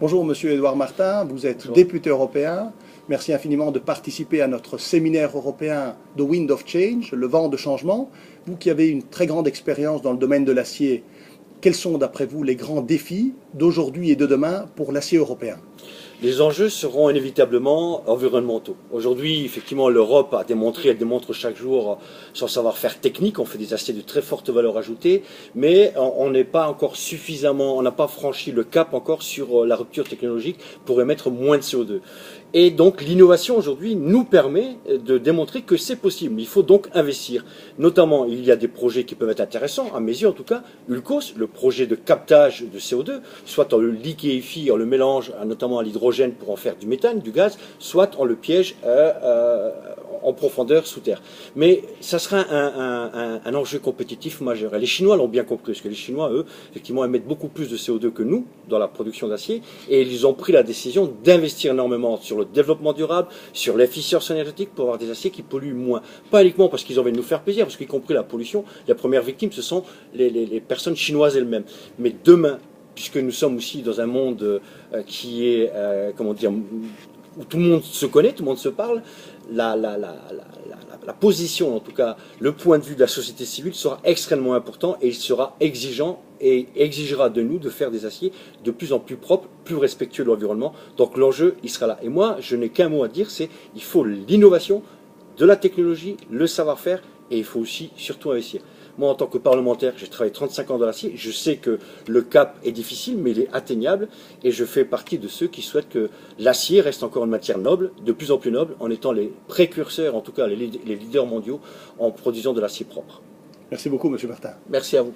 Bonjour Monsieur Édouard Martin, vous êtes Bonjour. député européen. Merci infiniment de participer à notre séminaire européen The Wind of Change, le vent de changement. Vous qui avez une très grande expérience dans le domaine de l'acier, quels sont d'après vous les grands défis d'aujourd'hui et de demain pour l'acier européen? Les enjeux seront inévitablement environnementaux. Aujourd'hui, effectivement, l'Europe a démontré, elle démontre chaque jour son savoir-faire technique. On fait des aciers de très forte valeur ajoutée, mais on n'est pas encore suffisamment, on n'a pas franchi le cap encore sur la rupture technologique pour émettre moins de CO2. Et donc l'innovation aujourd'hui nous permet de démontrer que c'est possible. Il faut donc investir. Notamment, il y a des projets qui peuvent être intéressants, à mes yeux en tout cas. Ulcos, le projet de captage de CO2, soit on le liquéfie, on le mélange notamment à l'hydrogène pour en faire du méthane, du gaz, soit on le piège en profondeur sous terre. Mais ça sera un enjeu compétitif majeur. Et les Chinois l'ont bien compris, parce que les Chinois, eux, effectivement, émettent beaucoup plus de CO2 que nous dans la production d'acier, et ils ont pris la décision d'investir énormément sur le développement durable, sur l'efficience énergétique pour avoir des aciers qui polluent moins. Pas uniquement parce qu'ils ont envie de nous faire plaisir, parce qu'y compris la pollution, les premières victimes, ce sont les personnes chinoises elles-mêmes. Mais demain, puisque nous sommes aussi dans un monde qui est, comment dire, où tout le monde se connaît, tout le monde se parle, la position, en tout cas, le point de vue de la société civile sera extrêmement important et il sera exigeant et exigera de nous de faire des aciers de plus en plus propres, plus respectueux de l'environnement. Donc l'enjeu, il sera là. Et moi, je n'ai qu'un mot à dire, c'est il faut l'innovation, de la technologie, le savoir-faire et il faut aussi surtout investir. Moi, en tant que parlementaire, j'ai travaillé 35 ans dans l'acier. Je sais que le cap est difficile, mais il est atteignable. Et je fais partie de ceux qui souhaitent que l'acier reste encore une matière noble, de plus en plus noble, en étant les précurseurs, en tout cas les leaders mondiaux, en produisant de l'acier propre. Merci beaucoup Monsieur Martin. Merci à vous.